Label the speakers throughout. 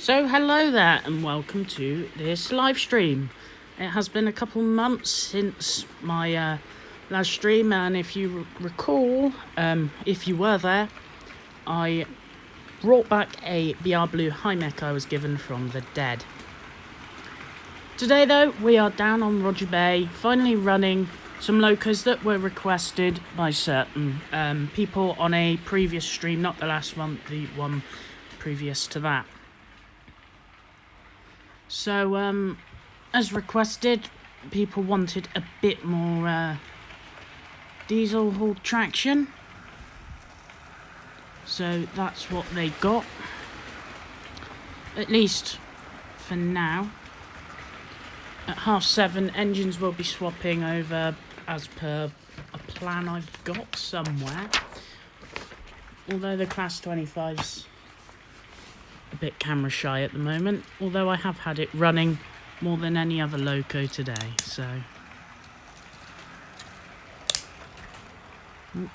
Speaker 1: So hello there and welcome to this live stream. It has been a couple months since my last stream, and if you recall, if you were there, I brought back a BR Blue high mech I was given from the dead. Today though, we are down on Roger Bay, finally running some locos that were requested by certain people on a previous stream, not the last one, the one previous to that. So, as requested, people wanted a bit more diesel hauled traction. So that's what they got. At least for now. At 7:30, engines will be swapping over as per a plan I've got somewhere. Although the Class 25's a bit camera shy at the moment, although I have had it running more than any other loco today, so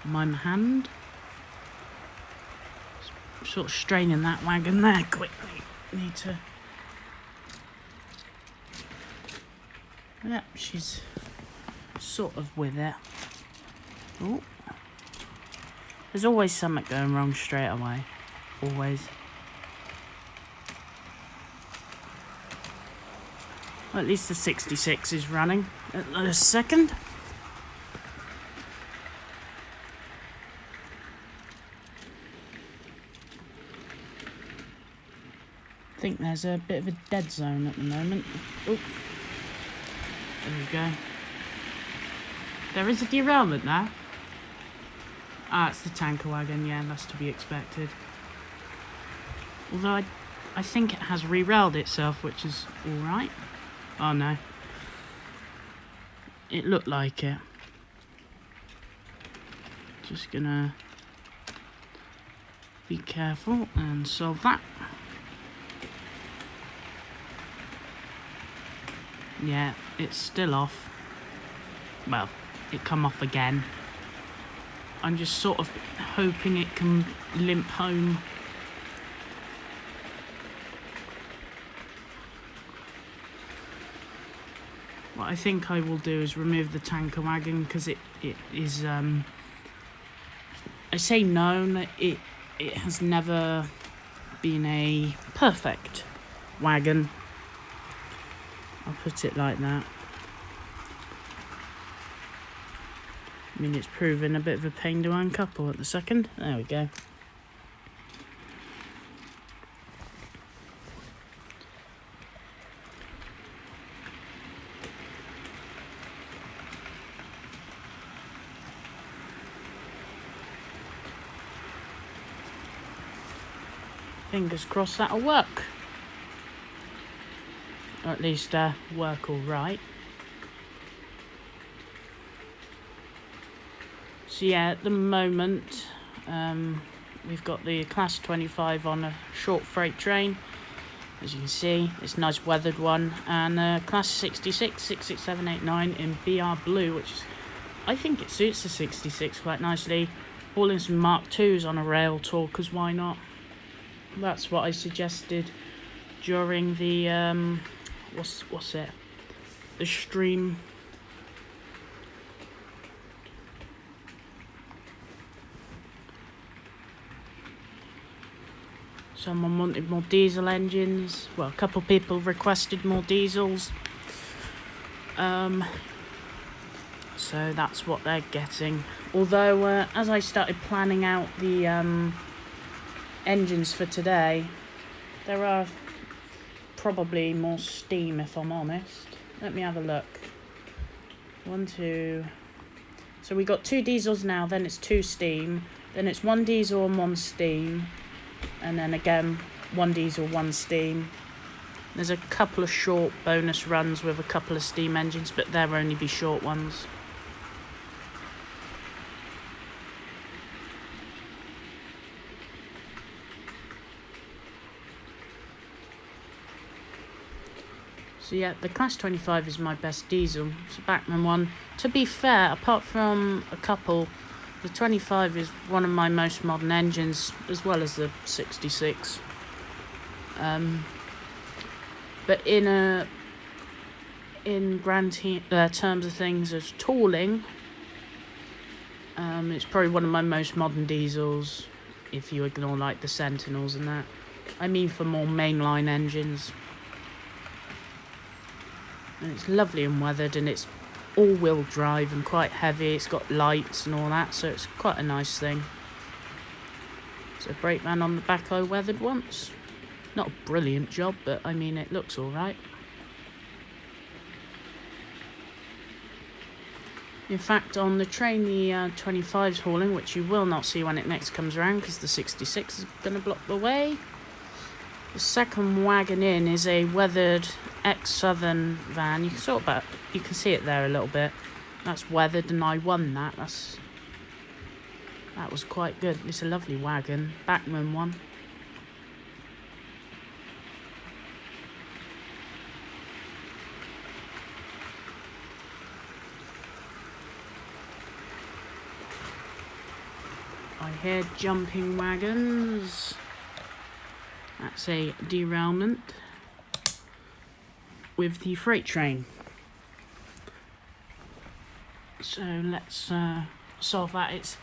Speaker 1: my hand sort of straining that wagon there quickly. Need to, yeah, she's sort of with it. Oh, there's always something going wrong straight away, always. Well, at least the 66 is running at the second. I think there's a bit of a dead zone at the moment. Oh, there we go. There is a derailment there. Ah, it's the tanker wagon. Yeah, that's to be expected. Although I think it has re-railed itself, which is alright. Oh no. It looked like it. Just gonna be careful and solve that. Yeah, it's still off. Well, it come off again. I'm just sort of hoping it can limp home. What I think I will do is remove the tanker wagon, because it is, I say known, it has never been a perfect wagon. I'll put it like that. I mean, it's proven a bit of a pain to uncouple at the second. There we go. Fingers crossed that'll work. Or at least work all right. So yeah, at the moment we've got the Class 25 on a short freight train. As you can see, it's a nice weathered one, and Class 66, 66789 in BR Blue, which is, I think it suits the 66 quite nicely. Hauling some Mark IIs on a rail tour, because why not? That's what I suggested during the what's it? The stream. Someone wanted more diesel engines. Well, a couple people requested more diesels. So that's what they're getting. Although, as I started planning out the engines for today, there are probably more steam, if I'm honest. Let me have a look. 1, 2. So we got 2 diesels now, then it's 2 steam, then it's 1 diesel and 1 steam, and then again 1 diesel, 1 steam. There's a couple of short bonus runs with a couple of steam engines, but they'll only be short ones. So yeah, the Class 25 is my best diesel. It's a Bachmann one. To be fair, apart from a couple, the 25 is one of my most modern engines, as well as the 66. But in terms of things as tooling, it's probably one of my most modern diesels, if you ignore like the Sentinels and that. I mean for more mainline engines. And it's lovely and weathered, and it's all-wheel drive and quite heavy. It's got lights and all that, so it's quite a nice thing. So brake van on the back I weathered once. Not a brilliant job, but I mean it looks alright. In fact, on the train the 25's hauling, which you will not see when it next comes around because the 66 is going to block the way. The second wagon in is a weathered ex-Southern van. You can see it there a little bit. That's weathered, and I won that. That was quite good. It's a lovely wagon, Bachmann one. I hear jumping wagons. That's a derailment with the freight train. So let's solve that.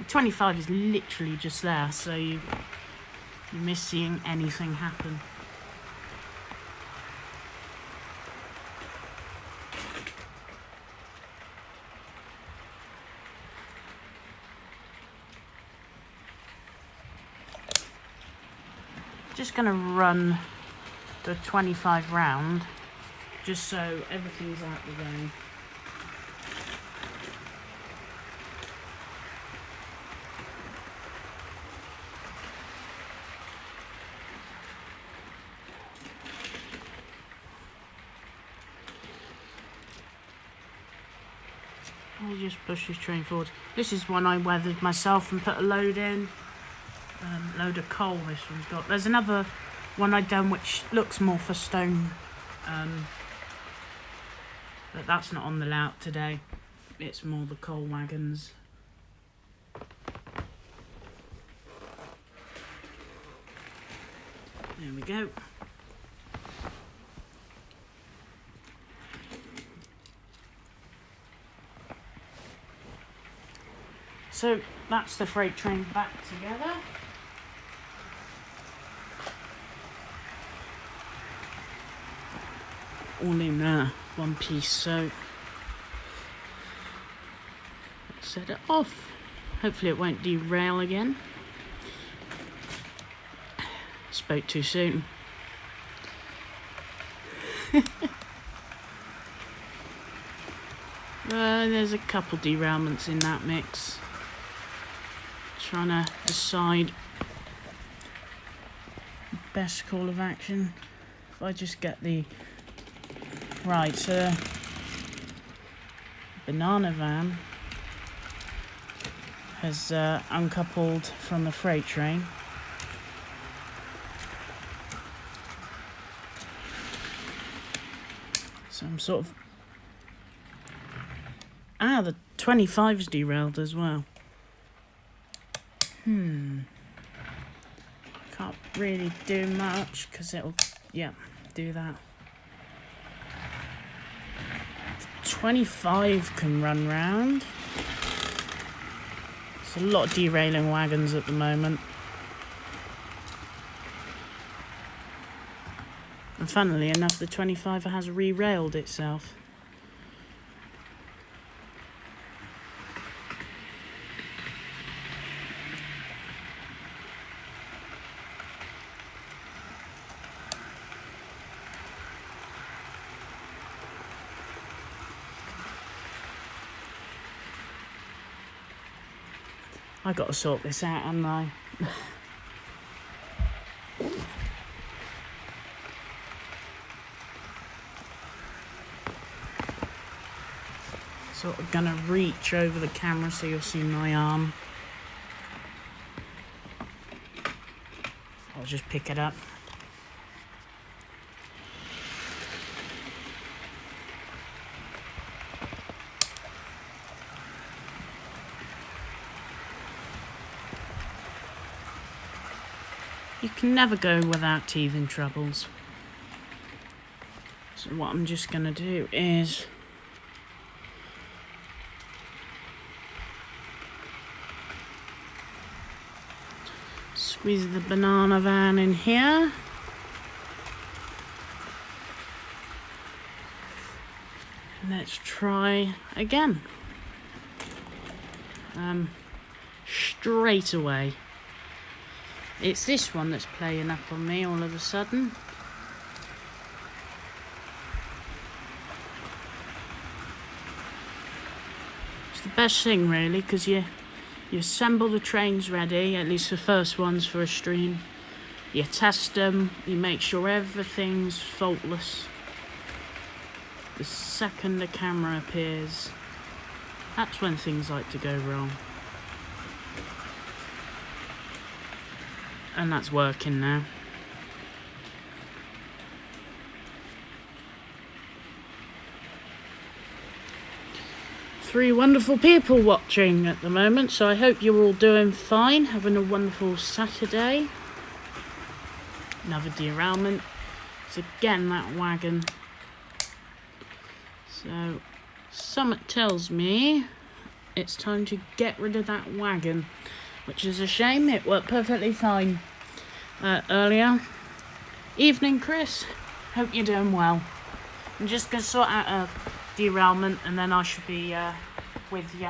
Speaker 1: 25 is literally just there, so you miss seeing anything happen. Just going to run the 25 round just so everything's out the way. I'll just push this train forward. This is one I weathered myself and put a load in. Load of coal this one's got. There's another one I've done which looks more for stone, but that's not on the layout today. It's more the coal wagons. There we go. So that's the freight train back together. All in one piece, so let's set it off. Hopefully it won't derail again. Spoke too soon. There's a couple derailments in that mix. Trying to decide best call of action. If I just get the right, so banana van has uncoupled from the freight train. So I'm sort of the 25's derailed as well. Can't really do much because it'll do that. 25 can run round. There's a lot of derailing wagons at the moment. And funnily enough, the 25 has re-railed itself. I got to sort this out, haven't I? Sort of gonna reach over the camera so you'll see my arm. I'll just pick it up. You can never go without teething troubles. So what I'm just going to do is squeeze the banana van in here. Let's try again. Straight away. It's this one that's playing up on me all of a sudden. It's the best thing really, because you assemble the trains ready, at least the first ones for a stream. You test them, you make sure everything's faultless. The second the camera appears, that's when things like to go wrong. And that's working now. Three wonderful people watching at the moment, so I hope you're all doing fine, having a wonderful Saturday. Another derailment. It's again that wagon. So, something tells me it's time to get rid of that wagon, which is a shame. It worked perfectly fine earlier. Evening, Chris. Hope you're doing well. I'm just going to sort out a derailment and then I should be with you.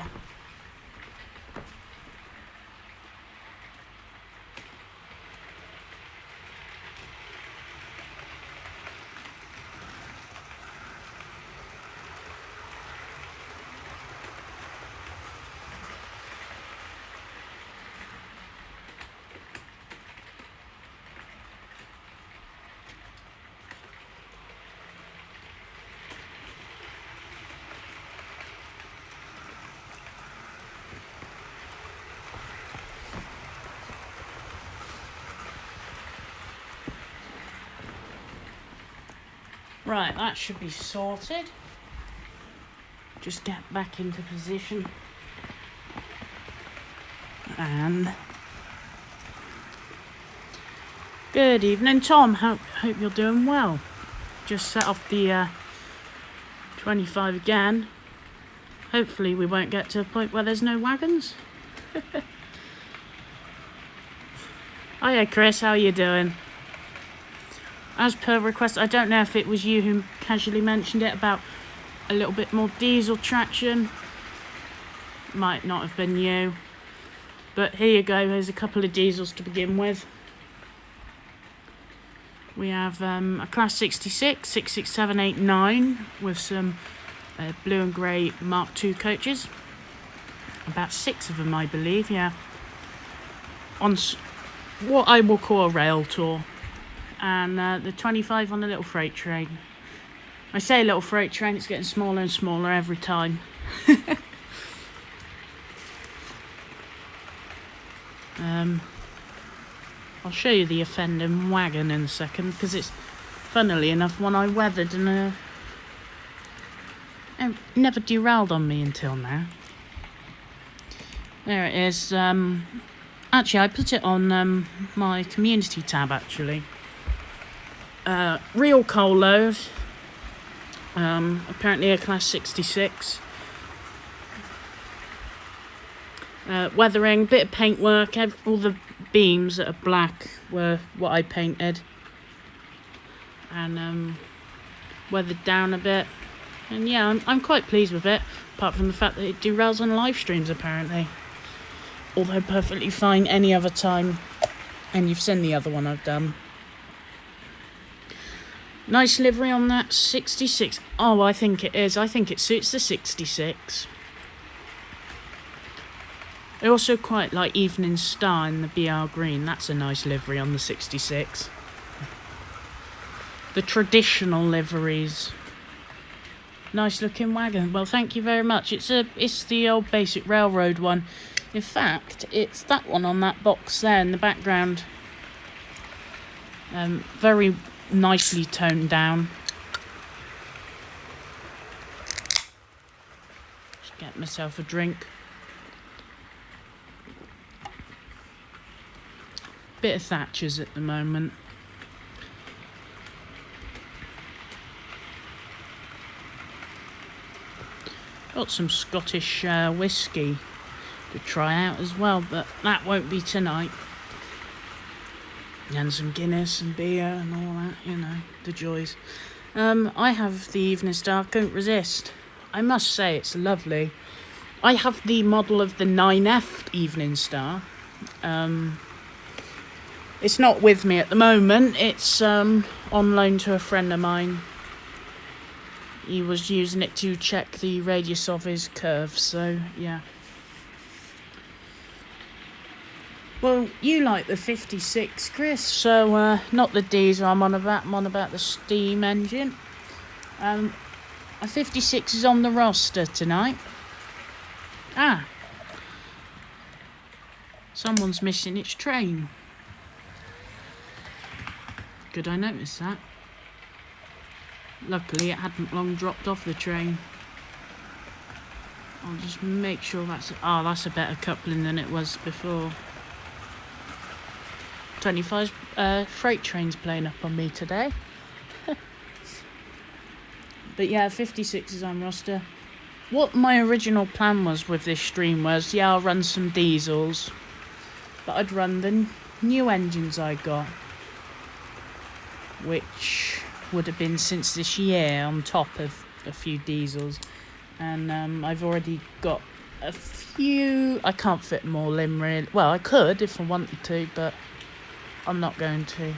Speaker 1: Right, that should be sorted. Just get back into position. And good evening, Tom. Hope you're doing well. Just set off the 25 again. Hopefully we won't get to a point where there's no wagons. Hiya Chris, how are you doing? As per request, I don't know if it was you who casually mentioned it about a little bit more diesel traction. Might not have been you. But here you go, there's a couple of diesels to begin with. We have a Class 66, 66789 with some blue and grey Mark II coaches. About 6 of them, I believe, yeah. On what I will call a rail tour. And the 25 on the little freight train. I say little freight train, it's getting smaller and smaller every time. I'll show you the offending wagon in a second, because it's, funnily enough, one I weathered and never derailed on me until now. There it is. Actually, I put it on my community tab, actually. Real coal load, apparently a Class 66. Weathering, bit of paint work, all the beams that are black were what I painted. And weathered down a bit. And yeah, I'm quite pleased with it, apart from the fact that it derails on live streams apparently. Although perfectly fine any other time. And you've seen the other one I've done. Nice livery on that 66. Oh, I think it is. I think it suits the 66. I also quite like Evening Star in the BR green. That's a nice livery on the 66. The traditional liveries. Nice looking wagon. Well, thank you very much. It's the old basic railroad one. In fact, it's that one on that box there in the background. Very nicely toned down. Just get myself a drink. Bit of Thatcher's at the moment. Got some Scottish whiskey to try out as well, but that won't be tonight. And some Guinness and beer and all that, you know, the joys. I have the Evening Star, couldn't resist. I must say it's lovely. I have the model of the 9F Evening Star. It's not with me at the moment. It's on loan to a friend of mine. He was using it to check the radius of his curve, so yeah. Well, you like the 56, Chris, so not the diesel I'm on about the steam engine. A 56 is on the roster tonight. Ah. Someone's missing its train. Good, I noticed that. Luckily, it hadn't long dropped off the train. I'll just make sure that's... Oh, that's a better coupling than it was before. 25 freight trains playing up on me today. But yeah, 56 is on roster. What my original plan was with this stream was, yeah, I'll run some diesels, but I'd run the new engines I got, which would have been since this year, on top of a few diesels. And I've already got a few... I can't fit them all in, really. Well, I could if I wanted to, but I'm not going to.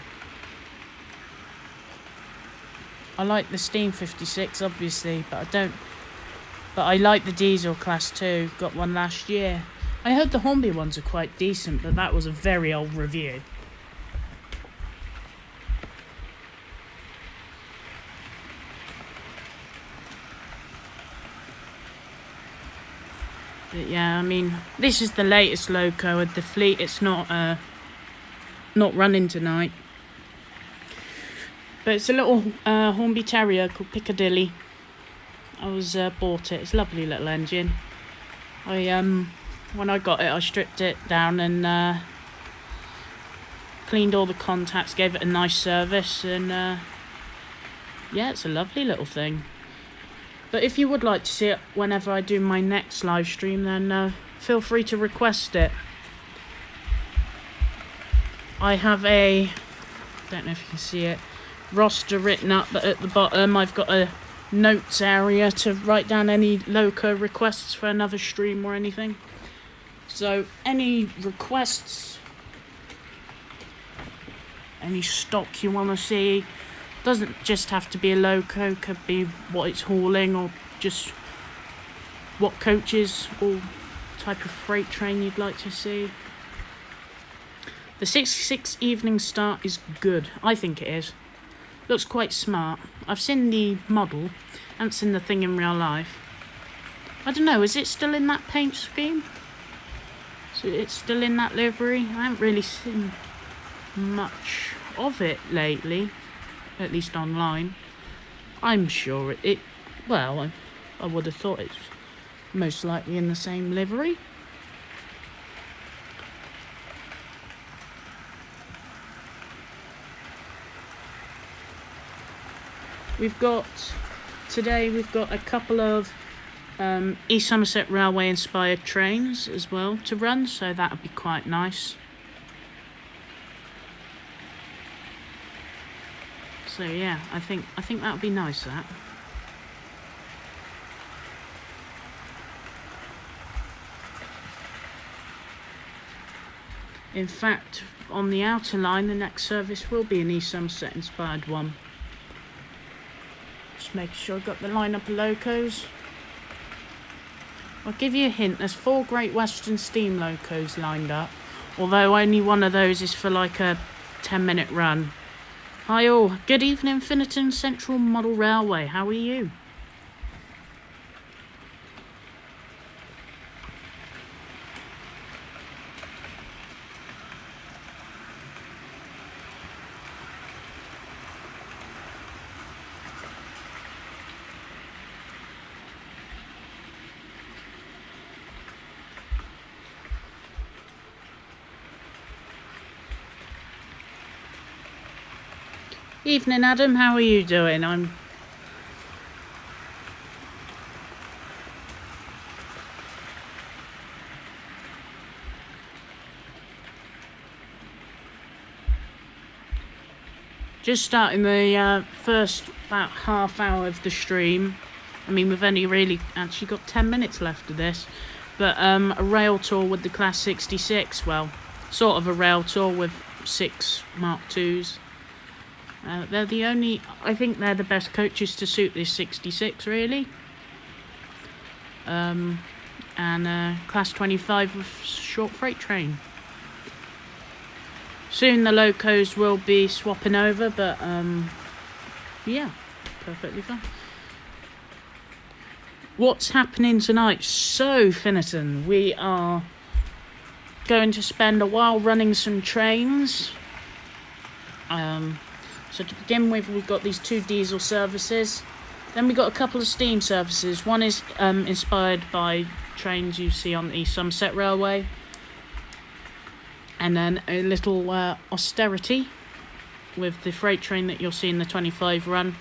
Speaker 1: I like the Steam 56, obviously, but I like the diesel class too. Got one last year. I heard the Hornby ones are quite decent, but that was a very old review. But yeah, I mean, this is the latest loco of the fleet. It's not running tonight. But it's a little Hornby Terrier called Piccadilly. I was bought it. It's a lovely little engine. When I got it, I stripped it down and cleaned all the contacts, gave it a nice service, and yeah, it's a lovely little thing. But if you would like to see it whenever I do my next live stream, then feel free to request it. I have a, don't know if you can see it, roster written up, but at the bottom I've got a notes area to write down any loco requests for another stream or anything. So any requests, any stock you want to see, doesn't just have to be a loco, could be what it's hauling or just what coaches or type of freight train you'd like to see. The 66 Evening Star is good. I think it is. Looks quite smart. I've seen the model. Haven't seen the thing in real life. I don't know, is it still in that paint scheme? So it's still in that livery? I haven't really seen much of it lately. At least online. I'm sure it well, I would have thought it's most likely in the same livery. Today we've got a couple of East Somerset Railway inspired trains as well to run, so that would be quite nice. So yeah, I think that would be nice, that. In fact, on the outer line, the next service will be an East Somerset inspired one. Just making sure I've got the lineup of locos. I'll give you a hint, there's 4 Great Western Steam locos lined up, although only one of those is for like a 10-minute run. Hi all, good evening Finnerton Central Model Railway, how are you? Evening Adam, how are you doing? Just starting the first about half hour of the stream. I mean, we've only really actually got 10 minutes left of this. But a rail tour with the Class 66. Well, sort of a rail tour with 6 Mark IIs. They're the only... I think they're the best coaches to suit this 66, really. And Class 25 with short freight train. Soon the locos will be swapping over, but yeah, perfectly fine. What's happening tonight? So, Finnerton, we are going to spend a while running some trains. So to begin with, we've got these 2 diesel services. Then we've got a couple of steam services. One is inspired by trains you see on the East Somerset Railway. And then a little austerity with the freight train that you'll see in the 25 run.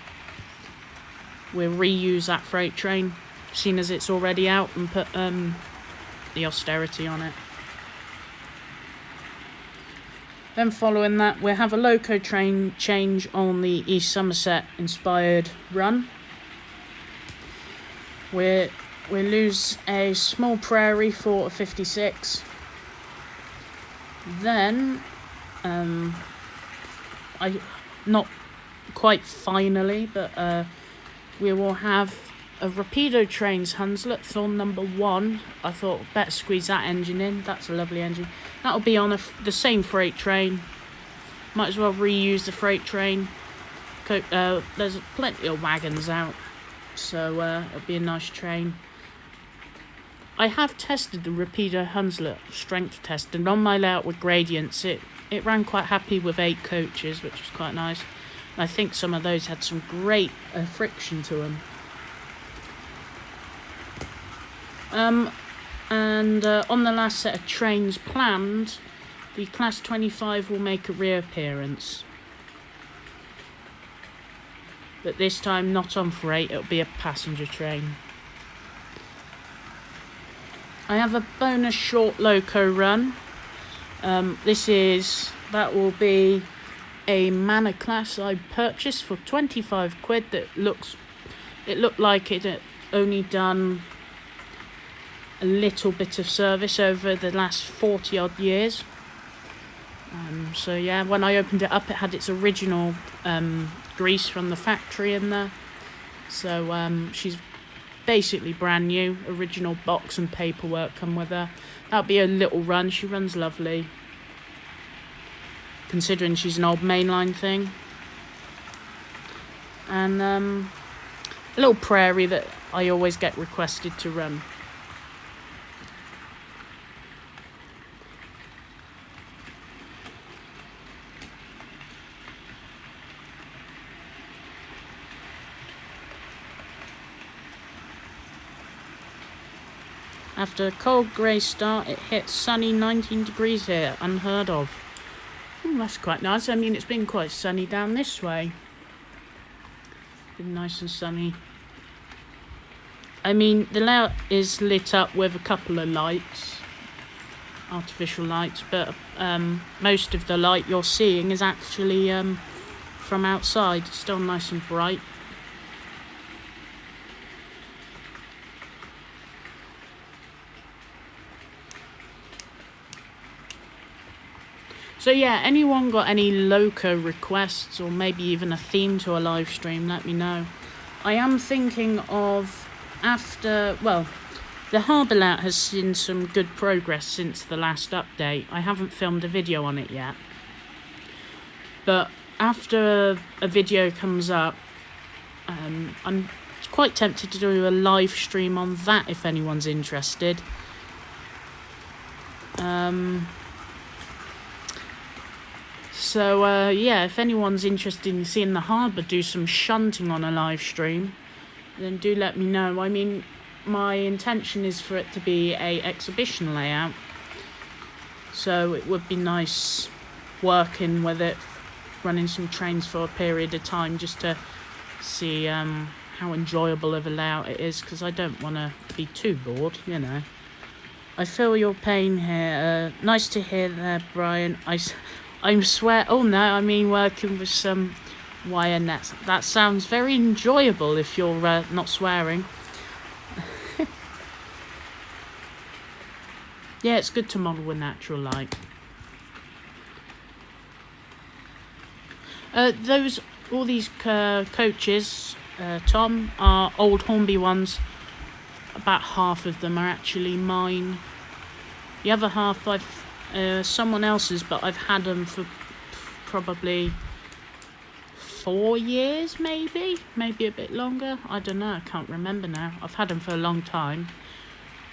Speaker 1: We'll reuse that freight train, seeing as it's already out, and put the austerity on it. Then following that, we'll have a loco train change on the East Somerset inspired run. We'll lose a small prairie for a 56. Then, not quite finally, but we will have a Rapido Trains Hunslet, Thorn number 1. I thought better squeeze that engine in. That's a lovely engine. That'll be on the same freight train. Might as well reuse the freight train. There's plenty of wagons out, so it'll be a nice train. I have tested the Rapido Hunslet strength test, and on my layout with gradients, it ran quite happy with 8 coaches, which was quite nice. And I think some of those had some great friction to them. And on the last set of trains planned, the Class 25 will make a reappearance. But this time not on freight, it'll be a passenger train. I have a bonus short loco run. That will be a Manor class I purchased for 25 quid. It looked like it had only done a little bit of service over the last 40 odd years. So yeah, when I opened it up, it had its original grease from the factory in there. So she's basically brand new. Original box and paperwork come with her. That'll be a little run. She runs lovely, considering she's an old mainline thing. And a little prairie that I always get requested to run. After a cold grey start, it hit sunny 19 degrees here, unheard of. That's quite nice. I mean, it's been quite sunny down this way. Been nice and sunny. I mean, the layout is lit up with a couple of lights, artificial lights, but most of the light you're seeing is actually from outside. It's still nice and bright. So yeah, anyone got any loco requests or maybe even a theme to a live stream, let me know. I am thinking of the harbour layout has seen some good progress since the last update. I haven't filmed a video on it yet. But after a video comes up, I'm quite tempted to do a live stream on that if anyone's interested. So, yeah, if anyone's interested in seeing the harbour do some shunting on a live stream, then do let me know. I mean, my intention is for it to be a exhibition layout. So it would be nice working with it, running some trains for a period of time just to see how enjoyable of a layout it is, because I don't want to be too bored, you know. I feel your pain here. Nice to hear there, Brian. I'm working with some wire nets. That sounds very enjoyable if you're not swearing. Yeah, it's good to model with natural light. All these coaches, Tom, are old Hornby ones. About half of them are actually mine. The other half someone else's, but I've had them for probably 4 years, maybe a bit longer. I don't know, I can't remember now. I've had them for a long time,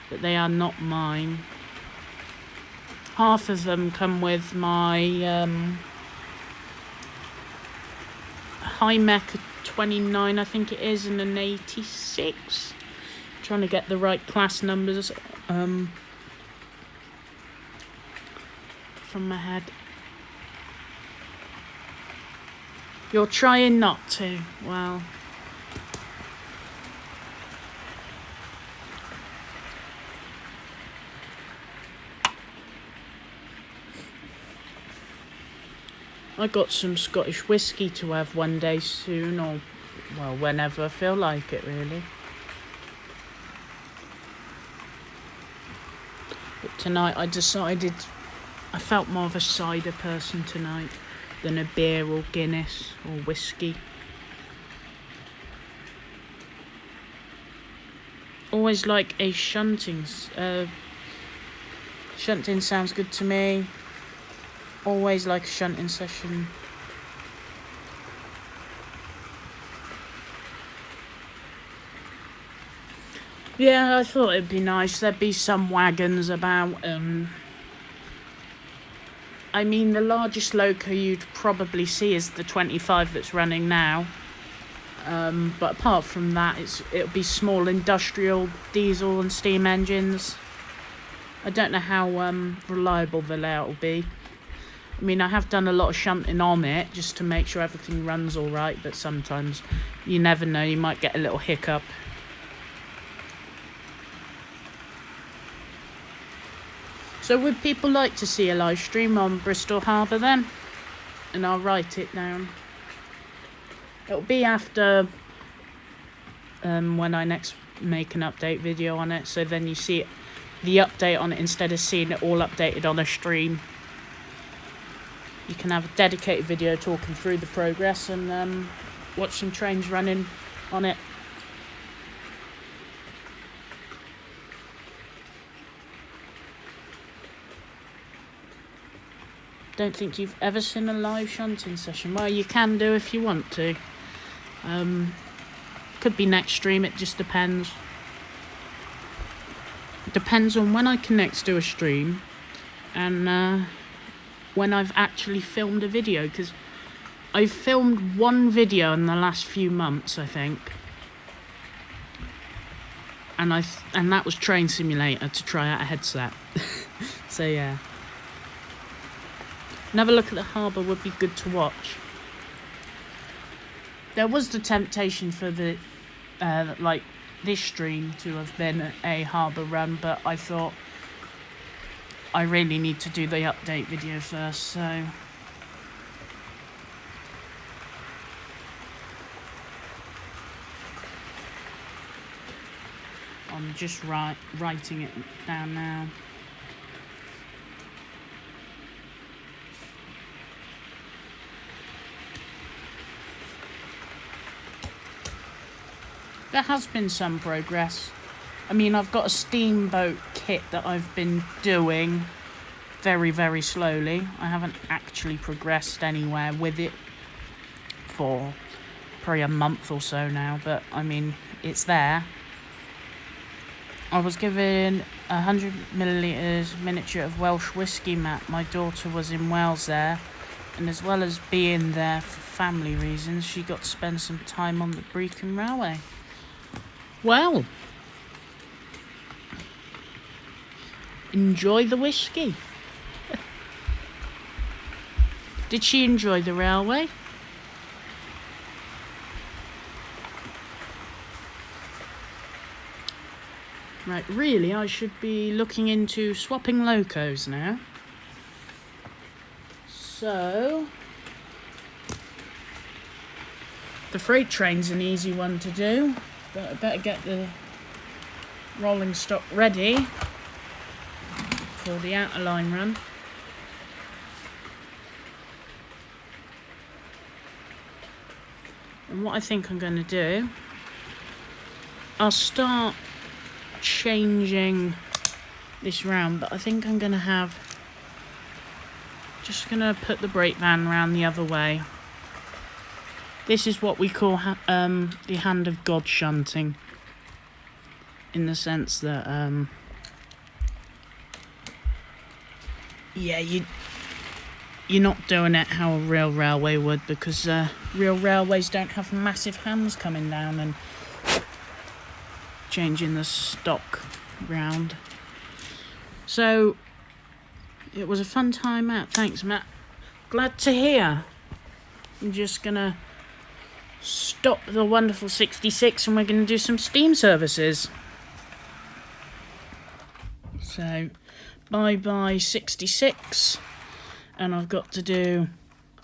Speaker 1: but they are not mine. Half of them come with my Hymec 29, I think it is, and an 86. Trying to get the right class numbers from my head. You're trying not to. Well, I got some Scottish whiskey to have one day soon, or well, whenever I feel like it, really. But tonight I decided I felt more of a cider person tonight than a beer or Guinness or whiskey. Always like a shunting. Shunting sounds good to me. Always like a shunting session. Yeah, I thought it'd be nice. There'd be some wagons about. I mean, the largest loco you'd probably see is the 25 that's running now. But apart from that, it'll be small industrial diesel and steam engines. I don't know how reliable the layout will be. I mean, I have done a lot of shunting on it just to make sure everything runs all right, but sometimes you never know, you might get a little hiccup. So would people like to see a live stream on Bristol Harbour then? And I'll write it down. It'll be after when I next make an update video on it, so then you see the update on it instead of seeing it all updated on a stream. You can have a dedicated video talking through the progress and watch some trains running on it. Don't think you've ever seen a live shunting session. Well, you can do if you want to. Could be next stream, it just depends. Depends on when I connect to a stream and when I've actually filmed a video, because I've filmed one video in the last few months, I think. And that was Train Simulator to try out a headset. So yeah. Another look at the harbour would be good to watch. There was the temptation for the this stream to have been a harbour run, but I thought I really need to do the update video first, so I'm just writing it down now. There has been some progress. I mean, I've got a steamboat kit that I've been doing very, very slowly. I haven't actually progressed anywhere with it for probably a month or so now, but I mean, it's there. I was given 100 millilitres miniature of Welsh whiskey map. My daughter was in Wales there, and as well as being there for family reasons, she got to spend some time on the Brecon Railway. Well, enjoy the whiskey. Did she enjoy the railway? Right, really, I should be looking into swapping locos now. So, The freight train's an easy one to do, but I better get the rolling stock ready for the outer line run. And what I think I'm going to do, I'll start changing this round, but I think I'm going to just going to put the brake van round the other way. This is what we call the hand of God shunting, in the sense that yeah, you're not doing it how a real railway would, because real railways don't have massive hands coming down and changing the stock round. So it was a fun time out. Thanks, Matt. Glad to hear. I'm just gonna stop the wonderful 66 and we're gonna do some steam services. So bye 66, and I've got to do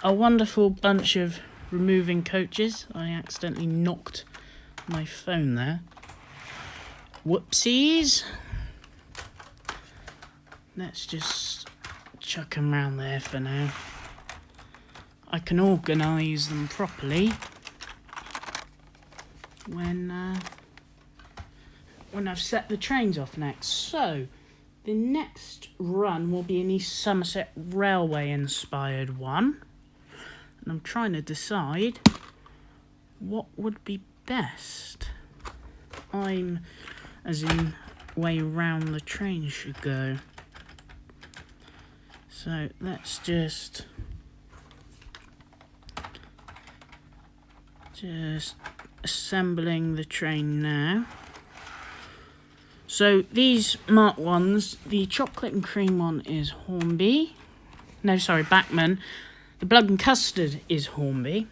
Speaker 1: a wonderful bunch of removing coaches. I accidentally knocked my phone there. Whoopsies. Let's just chuck them around there for now. I can organise them properly when I've set the trains off next. So the next run will be an East Somerset Railway inspired one, and I'm trying to decide what would be best. As in way round the train should go. So let's just assembling the train now. So these marked ones, the chocolate and cream one is Hornby. No, sorry, Bachmann. The blood and custard is Hornby.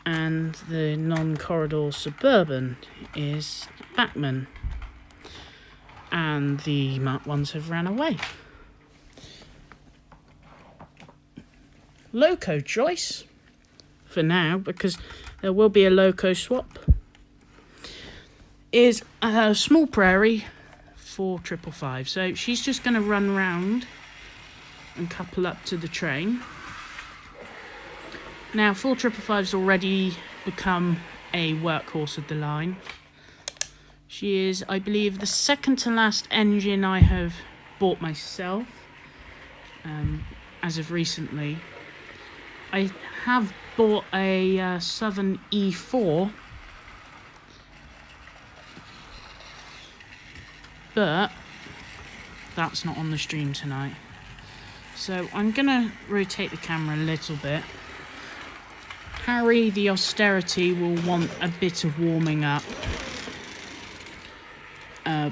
Speaker 1: And the non-corridor suburban is Bachmann. And the marked ones have ran away. Loco choice for now, because there will be a loco swap, is a Small Prairie 4555. So she's just going to run round and couple up to the train. Now 4555's already become a workhorse of the line. She is, I believe, the second to last engine I have bought myself, as of recently. I have bought a Southern E4, but that's not on the stream tonight. So I'm going to rotate the camera a little bit. Harry, the Austerity, will want a bit of warming up,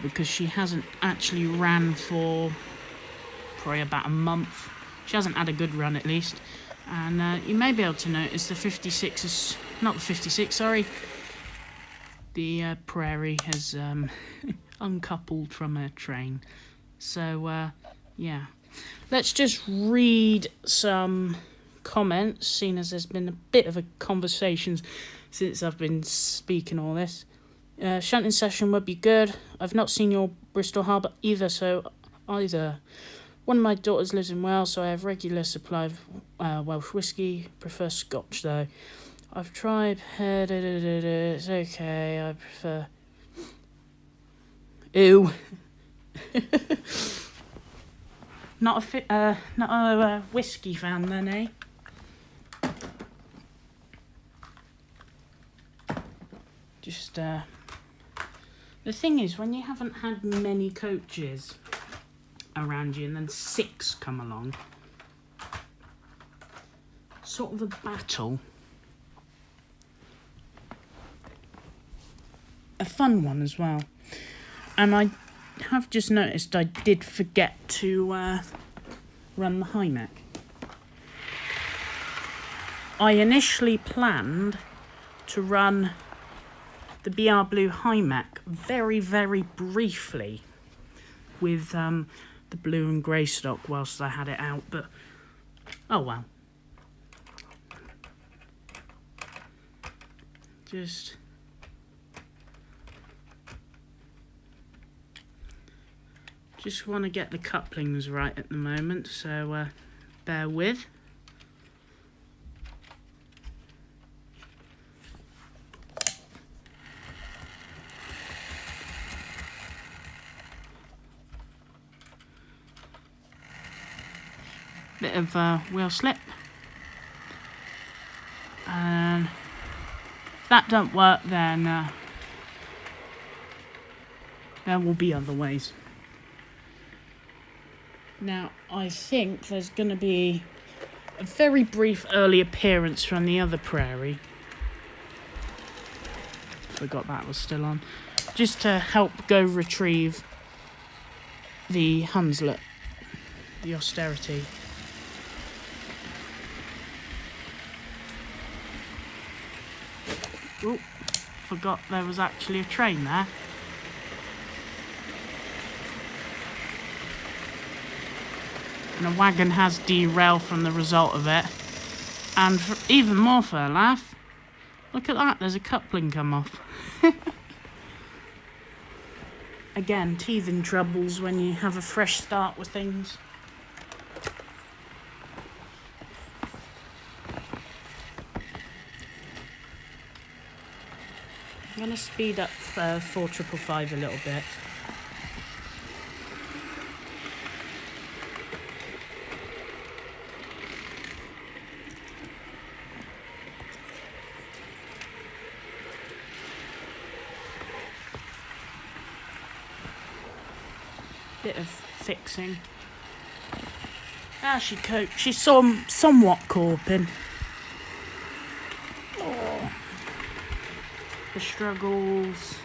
Speaker 1: because she hasn't actually ran for probably about a month. She hasn't had a good run, at least. And you may be able to notice the 56 is... Not the 56, sorry. The Prairie has uncoupled from her train. So, yeah. Let's just read some comments, seeing as there's been a bit of a conversation since I've been speaking all this. Shunting session would be good. I've not seen your Bristol Harbour either, One of my daughters lives in Wales, so I have regular supply of Welsh whiskey. Prefer Scotch, though. I've tried... It's okay, I prefer... Ew. Not a whiskey fan, then, eh? Just, the thing is, when you haven't had many coaches around you and then 6 come along, sort of a battle. A fun one as well. And I have just noticed I did forget to run the Hymek. I initially planned to run the BR Blue Hymek very, very briefly with the blue and grey stock whilst I had it out, but oh well. Just want to get the couplings right at the moment, so bear with. Bit of wheel slip, and if that don't work, then there will be other ways. Now, I think there's going to be a very brief early appearance from the other prairie. Forgot that was still on. Just to help go retrieve the Hunslet, the Austerity. Oh, forgot there was actually a train there. And a wagon has derailed from the result of it. And for even more for a laugh, look at that, there's a coupling come off. Again, teething troubles when you have a fresh start with things. I'm going to speed up 4555 a little bit. Bit of fixing. She's somewhat coping. Oh. The struggles.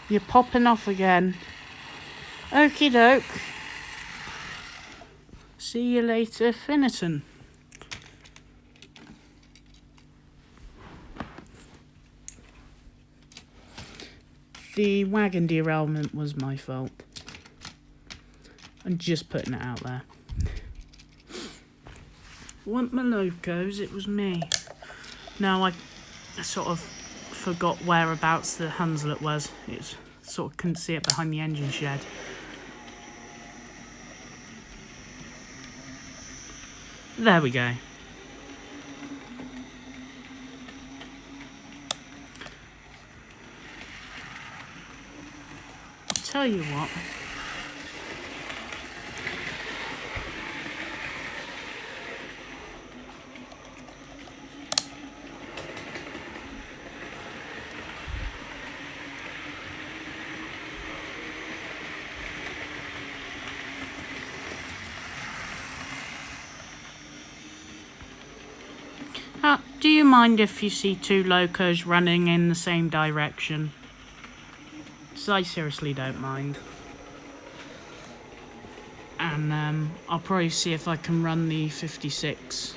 Speaker 1: You're popping off again. Okie doke. See you later, Finneton. The wagon derailment was my fault. I'm just putting it out there. Weren't my locos, it was me. No, I sort of forgot whereabouts the Hunslet was. It's sort of couldn't see it behind the engine shed. There we go. I'll tell you what. Do you mind if you see two locos running in the same direction? Because I seriously don't mind. And I'll probably see if I can run the 56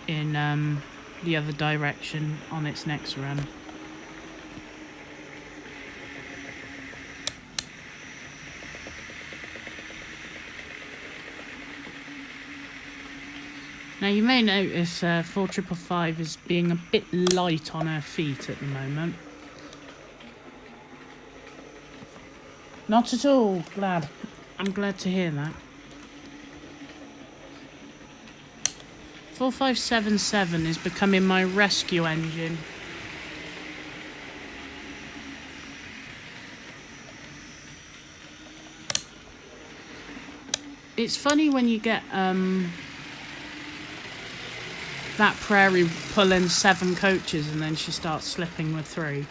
Speaker 1: in the other direction on its next run. Now you may notice 4555 is being a bit light on her feet at the moment. Not at all, glad. I'm glad to hear that. 4577 is becoming my rescue engine. It's funny when you get that prairie pulling 7 coaches and then she starts slipping with 3.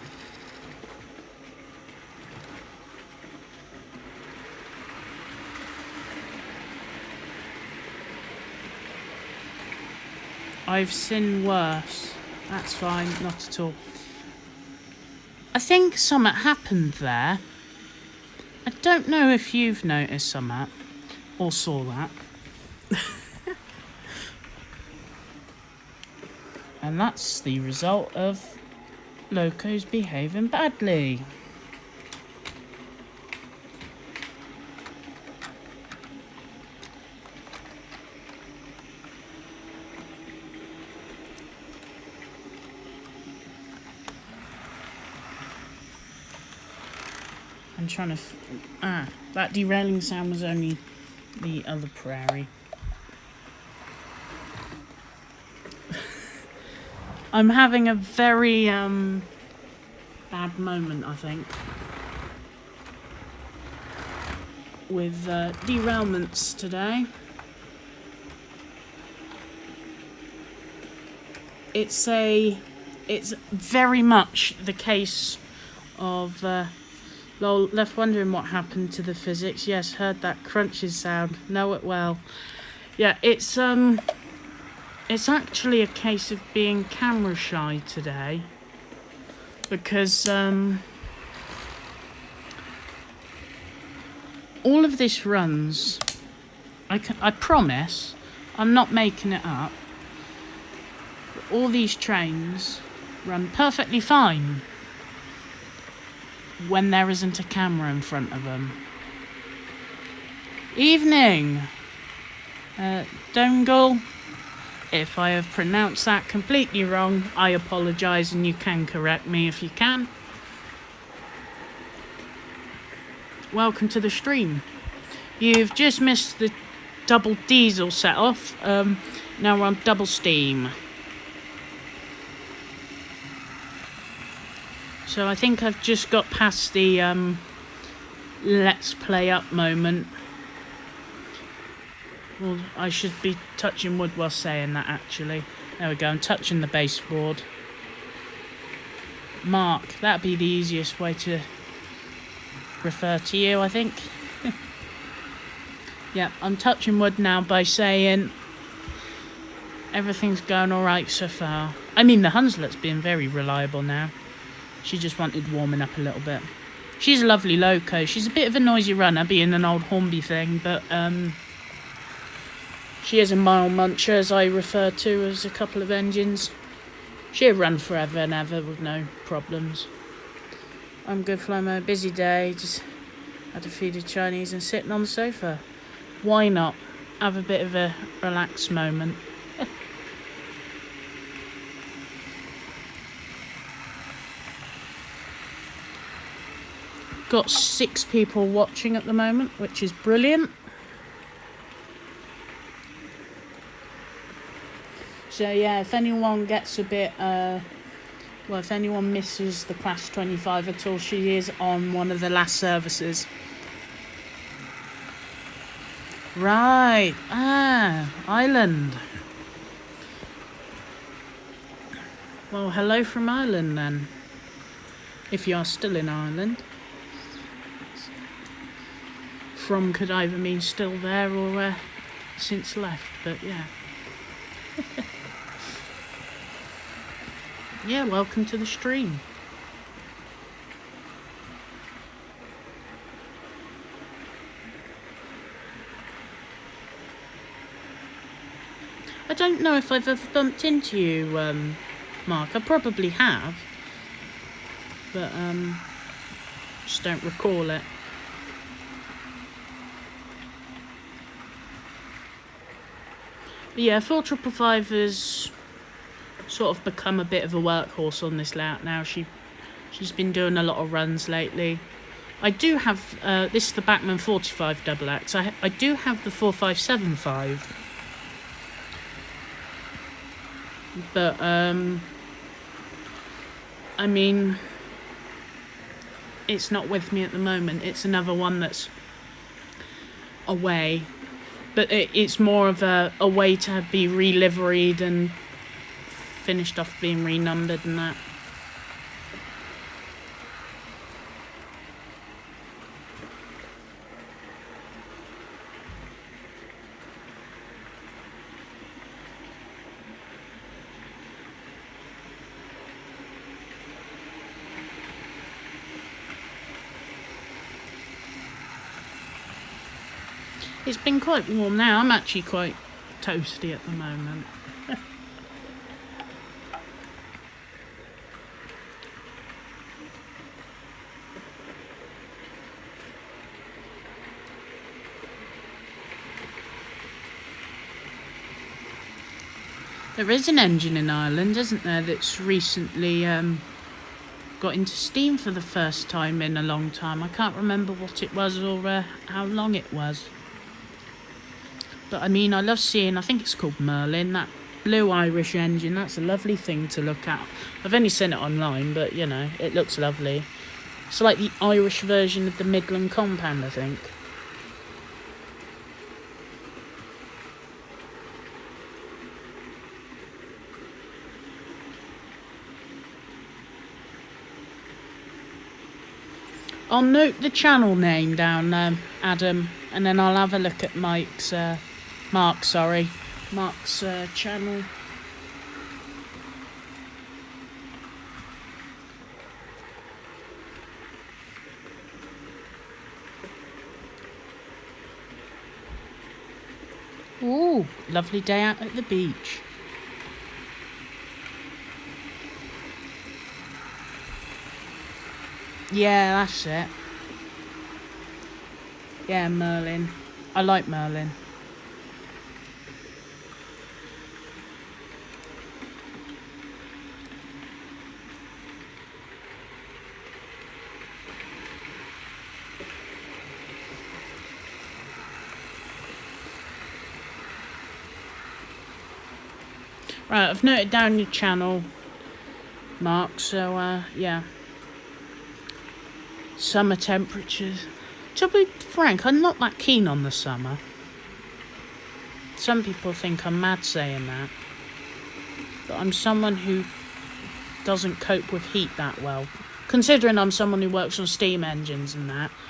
Speaker 1: I've seen worse. That's fine, not at all. I think something happened there. I don't know if you've noticed something or saw that. And that's the result of locos behaving badly. I'm trying to... that derailing sound was only the other prairie. I'm having a very bad moment, I think, with derailments today. It's very much the case of lol, left wondering what happened to the physics. Yes, heard that crunches sound, know it well. Yeah, it's actually a case of being camera shy today, because all of this runs, I promise, I'm not making it up, all these trains run perfectly fine when there isn't a camera in front of them. Evening, Dongle. If I have pronounced that completely wrong, I apologise, and you can correct me if you can. Welcome to the stream. You've just missed the double diesel set off. Now we're on double steam. So I think I've just got past the let's play up moment. Well, I should be touching wood while saying that, actually. There we go, I'm touching the baseboard. Mark, that'd be the easiest way to refer to you, I think. Yeah, I'm touching wood now by saying everything's going alright so far. I mean, the Hunslet's been very reliable now. She just wanted warming up a little bit. She's a lovely loco. She's a bit of a noisy runner, being an old Hornby thing, but she is a mile muncher, as I refer to as a couple of engines. She'll run forever and ever with no problems. I'm good, Flomo. Busy day. Just had to feed the Chinese and sitting on the sofa. Why not? Have a bit of a relaxed moment. Got 6 people watching at the moment, which is brilliant. So yeah, if anyone gets a bit, if anyone misses the Class 25 at all, she is on one of the last services. Right, Ireland. Well, hello from Ireland then, if you are still in Ireland. From could either mean still there or since left, but yeah. Yeah, welcome to the stream. I don't know if I've ever bumped into you, Mark. I probably have, but just don't recall it. But yeah, 4555 has sort of become a bit of a workhorse on this layout now. She's been doing a lot of runs lately. I do have this is the Bachmann 45 double axe. I do have the 4575, but I mean, it's not with me at the moment. It's another one that's away, but it's more of a way to be reliveried and finished off being renumbered and that. It's been quite warm now. I'm actually quite toasty at the moment. There is an engine in Ireland, isn't there, that's recently got into Steam for the first time in a long time. I can't remember what it was or how long it was. But I mean, I love seeing, I think it's called Merlin, that blue Irish engine. That's a lovely thing to look at. I've only seen it online, but you know, it looks lovely. It's like the Irish version of the Midland Compound, I think. I'll note the channel name down, Adam, and then I'll have a look at Mark's channel. Ooh, lovely day out at the beach. Yeah, that's it. Yeah, Merlin. I like Merlin. Right, I've noted down your channel, Mark, so, yeah. Summer temperatures. To be frank, I'm not that keen on the summer. Some people think I'm mad saying that. But I'm someone who doesn't cope with heat that well. Considering I'm someone who works on steam engines and that,